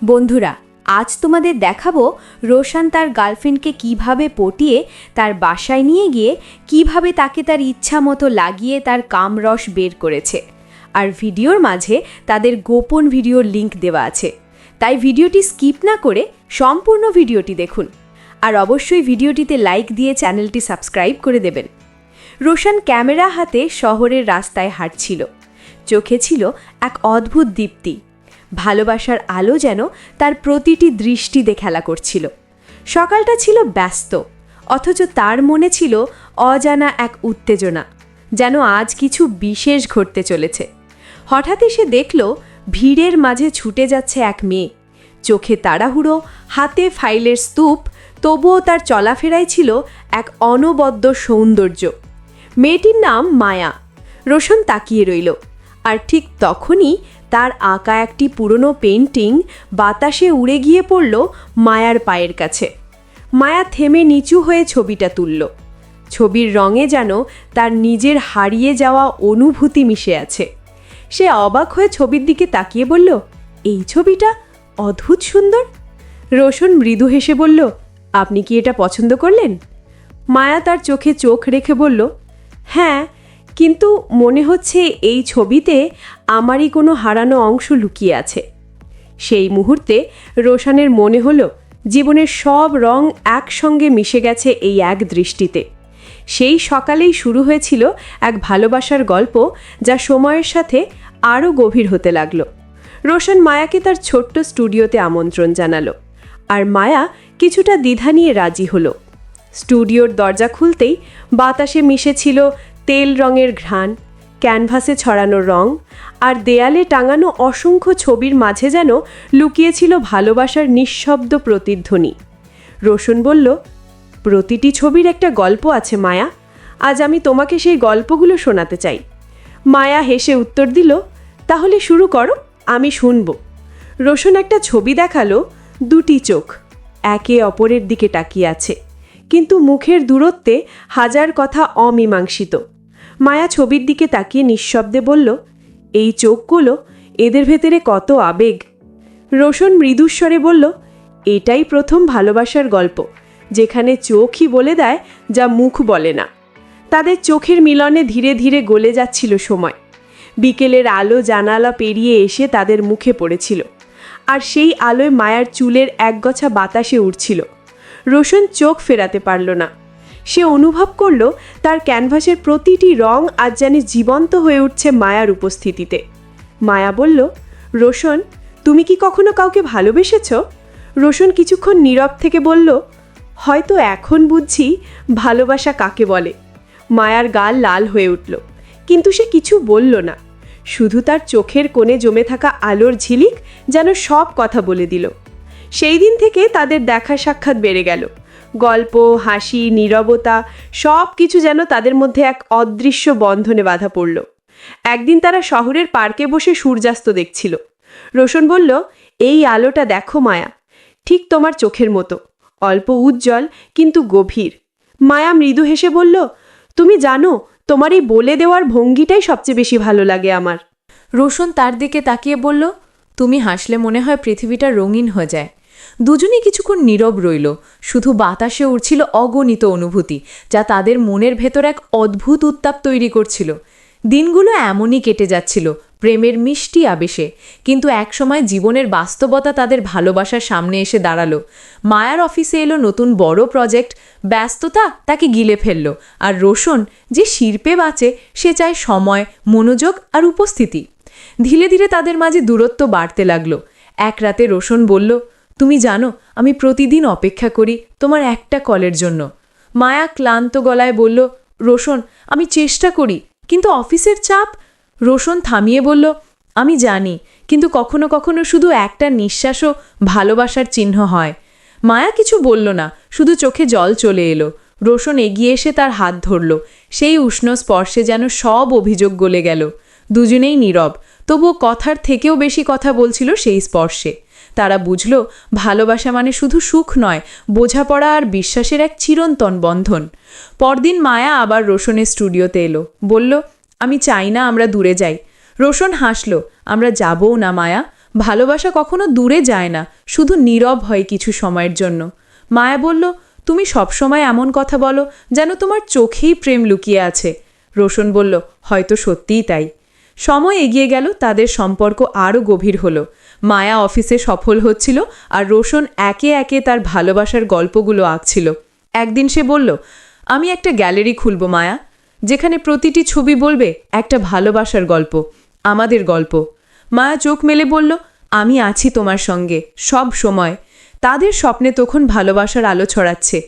বন্ধুরা, আজ তোমাদের দেখাবো রোশন তার গার্লফ্রেন্ডকে কিভাবে পটিয়ে তার বাসায় নিয়ে গিয়ে কিভাবে তাকে তার ইচ্ছা মতো লাগিয়ে তার কামরস বের করেছে। আর ভিডিওর মাঝে তাদের গোপন ভিডিওর লিংক দেওয়া আছে, তাই ভিডিওটি স্কিপ না করে সম্পূর্ণ ভিডিওটি দেখুন। আর অবশ্যই ভিডিওটিতে লাইক দিয়ে চ্যানেলটি সাবস্ক্রাইব করে দেবেন। রোশন ক্যামেরা হাতে শহরের রাস্তায় হাঁটছিল। চোখে ছিল এক অদ্ভুত দীপ্তি। ভালোবাসার আলো যেন তার প্রতিটি দৃষ্টিতে খেলা করছিল। সকালটা ছিল ব্যস্ত, অথচ তার মনে ছিল অজানা এক উত্তেজনা, যেন আজ কিছু বিশেষ ঘটতে চলেছে। হঠাৎই সে দেখল ভিড়ের মাঝে ছুটে যাচ্ছে এক মেয়ে। চোখে তাড়াহুড়ো, হাতে ফাইলের স্তূপ, তবুও তার চলাফেরায় ছিল এক অনবদ্য সৌন্দর্য। মেয়েটির নাম মায়া। রোশন তাকিয়ে রইল, আর ঠিক তখনই তার আঁকা একটি পুরনো পেন্টিং বাতাসে উড়ে গিয়ে পড়ল মায়ার পায়ের কাছে। মায়া থেমে নিচু হয়ে ছবিটা তুলল। ছবির রঙে যেন তার নিজের হারিয়ে যাওয়া অনুভূতি মিশে আছে। সে অবাক হয়ে ছবির দিকে তাকিয়ে বলল, এই ছবিটা অদ্ভুত সুন্দর। রোশন মৃদু হেসে বলল, আপনি কি এটা পছন্দ করলেন? মায়া তার চোখে চোখ রেখে বলল, হ্যাঁ, কিন্তু মনে হচ্ছে এই ছবিতে আমারই কোনো হারানো অংশ লুকিয়ে আছে। সেই মুহূর্তে রোশনের মনে হলো জীবনের সব রং একসঙ্গে মিশে গেছে এই এক দৃষ্টিতে। সেই সকালেই শুরু হয়েছিল এক ভালোবাসার গল্প, যা সময়ের সাথে আরও গভীর হতে লাগলো। রোশন মায়াকে তার ছোট্ট স্টুডিওতে আমন্ত্রণ জানালো, আর মায়া কিছুটা দ্বিধা নিয়ে রাজি হলো। স্টুডিওর দরজা খুলতেই বাতাসে মিশেছিল তেল রঙের ঘ্রাণ, ক্যানভাসে ছড়ানো রং, আর দেয়ালে টাঙানো অসংখ্য ছবির মাঝে যেন লুকিয়েছিল ভালোবাসার নিঃশব্দ প্রতিধ্বনি। রোশন বলল, প্রতিটি ছবির একটা গল্প আছে মায়া, আজ আমি তোমাকে সেই গল্পগুলো শোনাতে চাই। মায়া হেসে উত্তর দিল, তাহলে শুরু করো, আমি শুনব। রোশন একটা ছবি দেখালো। দুটি চোখ একে অপরের দিকে তাকিয়ে আছে, কিন্তু মুখের দূরত্বে হাজার কথা অমীমাংসিত। মায়া ছবির দিকে তাকিয়ে নিঃশব্দে বলল, এই চোখগুলো, এদের ভেতরে কত আবেগ। রোশন মৃদুস্বরে বলল, এটাই প্রথম ভালোবাসার গল্প, যেখানে চোখই বলে দেয় যা মুখ বলে না। তাদের চোখের মিলনে ধীরে ধীরে গলে যাচ্ছিল সময়। বিকেলের আলো জানালা পেরিয়ে এসে তাদের মুখে পড়েছিল, আর সেই আলোয় মায়ার চুলের একগোছা বাতাসে উড়ছিল। রোশন চোখ ফেরাতে পারল না। সে অনুভব করল তার ক্যানভাসের প্রতিটি রং আজ যেন জীবন্ত হয়ে উঠছে মায়ার উপস্থিতিতে। মায়া বলল, রোশন, তুমি কি কখনো কাউকে ভালোবেসেছ? রোশন কিছুক্ষণ নীরব থেকে বলল, হয়তো এখন বুঝছি ভালোবাসা কাকে বলে। মায়ার গাল লাল হয়ে উঠল, কিন্তু সে কিছু বলল না। শুধু তার চোখের কোণে জমে থাকা আলোর ঝিলিক যেন সব কথা বলে দিল। সেই দিন থেকে তাদের দেখা সাক্ষাৎ বেড়ে গেল। গল্প, হাসি, নীরবতা, সব কিছু যেন তাদের মধ্যে এক অদৃশ্য বন্ধনে বাঁধা পড়ল। একদিন তারা শহরের পার্কে বসে সূর্যাস্ত দেখছিল। রোশন বলল, এই আলোটা দেখো মায়া, ঠিক তোমার চোখের মতো, অল্প উজ্জ্বল কিন্তু গভীর। মায়া মৃদু হেসে বলল, তুমি জানো, তোমার এই বলে দেওয়ার ভঙ্গিটাই সবচেয়ে বেশি ভালো লাগে আমার। রোশন তার দিকে তাকিয়ে বলল, তুমি হাসলে মনে হয় পৃথিবীটা রঙিন হয়ে যায়। দুজনেই কিছুক্ষণ নীরব রইল। শুধু বাতাসে উড়ছিল অগণিত অনুভূতি, যা তাদের মনের ভেতর এক অদ্ভুত উত্তাপ তৈরি করছিল। দিনগুলো এমনই কেটে যাচ্ছিল, প্রেমের মিষ্টি আবেশে, কিন্তু একসময় জীবনের বাস্তবতা তাদের ভালোবাসার সামনে এসে দাঁড়ালো। মায়ার অফিসে এলো নতুন বড় প্রজেক্ট। ব্যস্ততা তাকে গিলে ফেলল, আর রোশন, যে শিল্পে বাঁচে, সে চায় সময়, মনোযোগ আর উপস্থিতি। ধীরে ধীরে তাদের মাঝে দূরত্ব বাড়তে লাগলো। এক রাতে রোশন বলল, তুমি জানো, আমি প্রতিদিন অপেক্ষা করি তোমার একটা কলের জন্য। মায়া ক্লান্ত গলায় বলল, রোশন, আমি চেষ্টা করি, কিন্তু অফিসের চাপ। রোশন থামিয়ে বলল, আমি জানি, কিন্তু কখনো কখনো শুধু একটা নিঃশ্বাসও ভালোবাসার চিহ্ন হয়। মায়া কিছু বলল না, শুধু চোখে জল চলে এলো। রোশন এগিয়ে এসে তার হাত ধরল। সেই উষ্ণ স্পর্শে যেন সব অভিযোগ গলে গেল। দুজনেই নীরব, তবুও কথার থেকেও বেশি কথা বলছিল সেই স্পর্শে। তারা বুঝল, ভালোবাসা মানে শুধু সুখ নয়, বোঝাপড়া আর বিশ্বাসের এক চিরন্তন বন্ধন। পরদিন মায়া আবার রোশনের স্টুডিওতে এলো। বলল, আমি চাই না আমরা দূরে যাই। রোশন হাসল, আমরা যাবও না মায়া, ভালোবাসা কখনো দূরে যায় না, শুধু নীরব হয় কিছু সময়ের জন্য। মায়া বলল, তুমি সবসময় এমন কথা বলো যেন তোমার চোখেই প্রেম লুকিয়ে আছে। রোশন বলল, হয়তো সত্যিই তাই। সময় এগিয়ে গেল, তাদের সম্পর্ক আরও গভীর হলো। মায়া অফিসে সফল হচ্ছিল আর রোশন একে একে তার ভালোবাসার গল্পগুলো আঁকছিল। একদিন সে বলল, আমি একটা গ্যালারি খুলব মায়া, যেখানে প্রতিটি ছবি বলবে একটা ভালোবাসার গল্প, আমাদের গল্প। মায়া চোখ মেলে বলল, আমি আছি তোমার সঙ্গে সব সময়। তাদের স্বপ্নে তখন ভালোবাসার আলো ছড়াচ্ছে।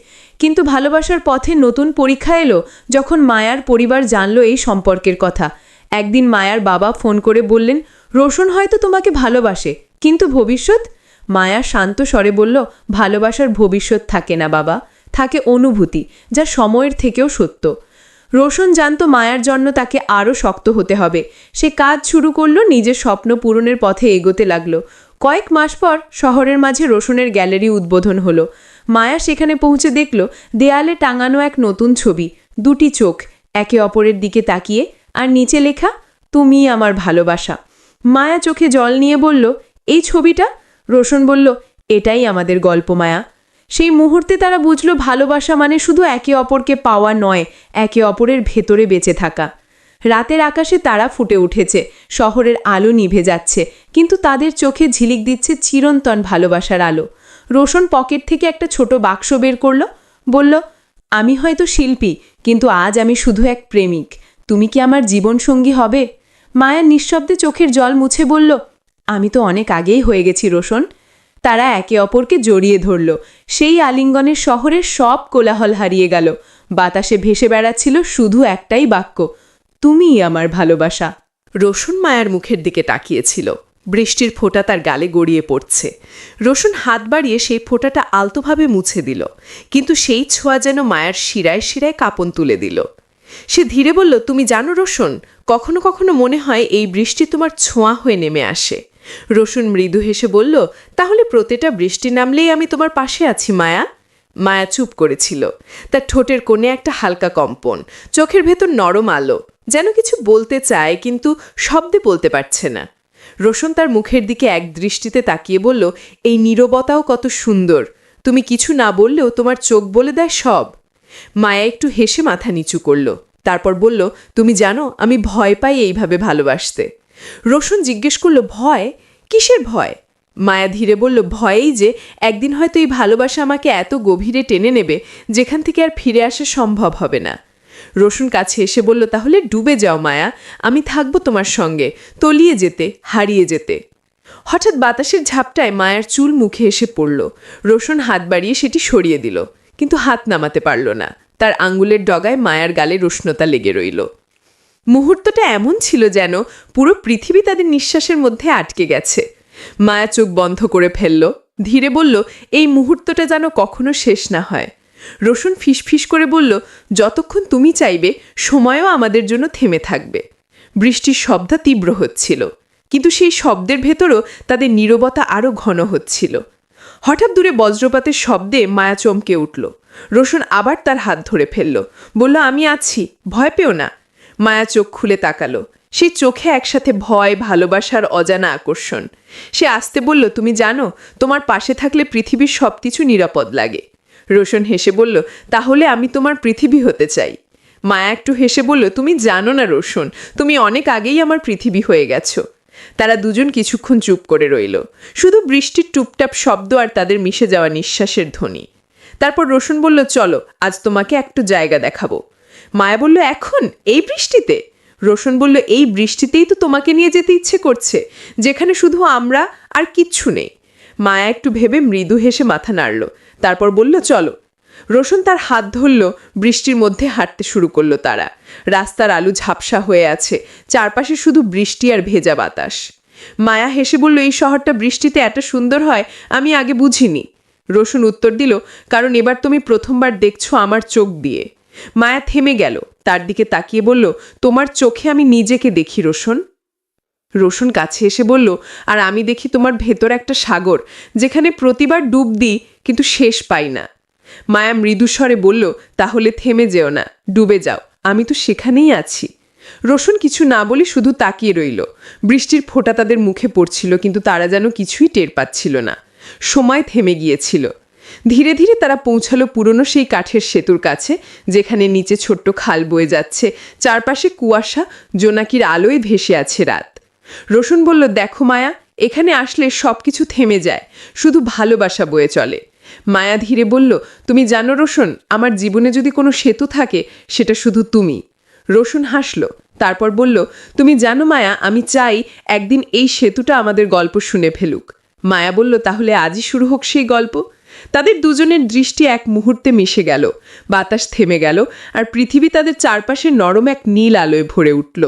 কিন্তু ভালোবাসার পথে নতুন পরীক্ষা এলো যখন মায়ার পরিবার জানল এই সম্পর্কের কথা। একদিন মায়ার বাবা ফোন করে বললেন, রোশন হয়তো তোমাকে ভালোবাসে, কিন্তু ভবিষ্যৎ? মায়া শান্ত স্বরে বলল, ভালোবাসার ভবিষ্যৎ থাকে না বাবা, থাকে অনুভূতি, যা সময়ের থেকেও সত্য। রোশন জানত মায়ার জন্য তাকে আরও শক্ত হতে হবে। সে কাজ শুরু করলো, নিজের স্বপ্ন পূরণের পথে এগোতে লাগলো। কয়েক মাস পর শহরের মাঝে রোশনের গ্যালারি উদ্বোধন হলো। মায়া সেখানে পৌঁছে দেখল দেয়ালে টাঙানো এক নতুন ছবি, দুটি চোখ একে অপরের দিকে তাকিয়ে, আর নিচে লেখা, তুমি আমার ভালোবাসা। মায়া চোখে জল নিয়ে বলল, এই ছবিটা? রোশন বলল, এটাই আমাদের গল্প মায়া। সেই মুহূর্তে তারা বুঝল ভালোবাসা মানে শুধু একে অপরকে পাওয়া নয়, একে অপরের ভেতরে বেঁচে থাকা। রাতের আকাশে তারা ফুটে উঠেছে, শহরের আলো নিভে যাচ্ছে, কিন্তু তাদের চোখে ঝিলিক দিচ্ছে চিরন্তন ভালোবাসার আলো। রোশন পকেট থেকে একটা ছোট বাক্স বের করল, বলল, আমি হয়তো শিল্পী, কিন্তু আজ আমি শুধু এক প্রেমিক। তুমি কি আমার জীবনসঙ্গী হবে? মায়া নিঃশব্দে চোখের জল মুছে বলল, আমি তো অনেক আগেই হয়ে গেছি রোশন। তারা একে অপরকে জড়িয়ে ধরল। সেই আলিঙ্গনের শহরের সব কোলাহল হারিয়ে গেল। বাতাসে ভেসে বেড়াচ্ছিল শুধু একটাই বাক্য, তুমিই আমার ভালোবাসা। রোশন মায়ার মুখের দিকে তাকিয়েছিল। বৃষ্টির ফোঁটা তার গালে গড়িয়ে পড়ছে। রোশন হাত বাড়িয়ে সেই ফোঁটাটা আলতোভাবে মুছে দিল, কিন্তু সেই ছোঁয়া যেন মায়ার শিরায় শিরায় কাঁপন তুলে দিল। সে ধীরে বলল, তুমি জানো রোশন, কখনো কখনো মনে হয় এই বৃষ্টি তোমার ছোঁয়া হয়ে নেমে আসে। রোশন মৃদু হেসে বলল, তাহলে প্রতিটা বৃষ্টি নামলেই আমি তোমার পাশে আছি মায়া। মায়া চুপ করেছিল। তার ঠোঁটের কোণে একটা হালকা কম্পন, চোখের ভেতর নরম আলো, যেন কিছু বলতে চায় কিন্তু শব্দে বলতে পারছে না। রোশন তার মুখের দিকে এক দৃষ্টিতে তাকিয়ে বলল, এই নীরবতাও কত সুন্দর। তুমি কিছু না বললেও তোমার চোখ বলে দেয় সব। মায়া একটু হেসে মাথা নিচু করল, তারপর বলল, তুমি জানো আমি ভয় পাই এইভাবে ভালোবাসতে। রোশন জিজ্ঞেস করল, ভয়? কিসের ভয়? মায়া ধীরে বলল, ভয়েই যে একদিন হয়তো এই ভালোবাসা আমাকে এত গভীরে টেনে নেবে যেখান থেকে আর ফিরে আসা সম্ভব হবে না। রোশন কাছে এসে বলল, তাহলে ডুবে যাও মায়া, আমি থাকবো তোমার সঙ্গে, তলিয়ে যেতে, হারিয়ে যেতে। হঠাৎ বাতাসের ঝাপটায় মায়ার চুল মুখে এসে পড়ল। রোশন হাত বাড়িয়ে সেটি সরিয়ে দিল, কিন্তু হাত নামাতে পারল না। তার আঙ্গুলের ডগায় মায়ার গালে উষ্ণতা লেগে রইল। মুহূর্তটা এমন ছিল যেন পুরো পৃথিবী তাদের নিঃশ্বাসের মধ্যে আটকে গেছে। মায়া চোখ বন্ধ করে ফেলল, ধীরে বলল, এই মুহূর্তটা যেন কখনো শেষ না হয়। রোশন ফিসফিস করে বলল, যতক্ষণ তুমি চাইবে সময়ও আমাদের জন্য থেমে থাকবে। বৃষ্টির শব্দ তীব্র হচ্ছিল, কিন্তু সেই শব্দের ভেতরও তাদের নীরবতা আরও ঘন হচ্ছিল। হঠাৎ দূরে বজ্রপাতের শব্দে মায়া চমকে উঠল। রোশন আবার তার হাত ধরে ফেলল, বলল, আমি আছি, ভয় পেও না। মায়া চোখ খুলে তাকালো। সেই চোখে একসাথে ভয়, ভালোবাসার অজানা আকর্ষণ। সে আস্তে বলল, তুমি জানো, তোমার পাশে থাকলে পৃথিবীর সব কিছু নিরাপদ লাগে। রোশন হেসে বলল, তাহলে আমি তোমার পৃথিবী হতে চাই। মায়া একটু হেসে বলল, তুমি জানো না রোশন, তুমি অনেক আগেই আমার পৃথিবী হয়ে গেছো। তারা দুজন কিছুক্ষণ চুপ করে রইল, শুধু বৃষ্টির টুপটাপ শব্দ আর তাদের মিশে যাওয়া নিঃশ্বাসের ধ্বনি। তারপর রোশন বলল, চলো আজ তোমাকে একটু জায়গা দেখাবো। মায়া বলল, এখন এই বৃষ্টিতে? রোশন বলল, এই বৃষ্টিতেই তো তোমাকে নিয়ে যেতে ইচ্ছে করছে, যেখানে শুধু আমরা আর কিচ্ছু নেই। মায়া একটু ভেবে মৃদু হেসে মাথা নাড়ল, তারপর বলল, চলো। রোশন তার হাত ধরল, বৃষ্টির মধ্যে হাঁটতে শুরু করলো তারা। রাস্তার আলো ঝাপসা হয়ে আছে, চারপাশে শুধু বৃষ্টি আর ভেজা বাতাস। মায়া হেসে বলল, এই শহরটা বৃষ্টিতে এত সুন্দর হয় আমি আগে বুঝিনি। রোশন উত্তর দিল, কারণ এবার তুমি প্রথমবার দেখছো আমার চোখ দিয়ে। মায়া থেমে গেল, তার দিকে তাকিয়ে বলল, তোমার চোখে আমি নিজেকে দেখি রোশন। রোশন কাছে এসে বলল, আর আমি দেখি তোমার ভেতর একটা সাগর, যেখানে প্রতিবার ডুব দিই কিন্তু শেষ পাই না। মায়া মৃদুস্বরে বলল, তাহলে থেমে যেও না, ডুবে যাও, আমি তো সেখানেই আছি। রোশন কিছু না বলে শুধু তাকিয়ে রইল। বৃষ্টির ফোঁটা তাদের মুখে পড়ছিল, কিন্তু তারা যেন কিছুই টের পাচ্ছিল না। সময় থেমে গিয়েছিল। ধীরে ধীরে তারা পৌঁছালো পুরনো সেই কাঠের সেতুর কাছে, যেখানে নিচে ছোট্ট খাল বয়ে যাচ্ছে, চারপাশে কুয়াশা, জোনাকির আলোয় ভেসে আছে রাত। রোশন বলল, দেখো মায়া, এখানে আসলে সব কিছু থেমে যায়, শুধু ভালোবাসা বয়ে চলে। মায়া ধীরে বলল, তুমি জানো রোশন, আমার জীবনে যদি কোনো সেতু থাকে সেটা শুধু তুমি। রোশন হাসল, তারপর বলল, তুমি জানো মায়া, আমি চাই একদিন এই সেতুটা আমাদের গল্প শুনে ফেলুক। মায়া বলল, তাহলে আজই শুরু হোক সেই গল্প। তাদের দুজনের দৃষ্টি এক মুহূর্তে মিশে গেল। বাতাস থেমে গেল, আর পৃথিবী তাদের চারপাশে নরম এক নীল আলোয় ভরে উঠল।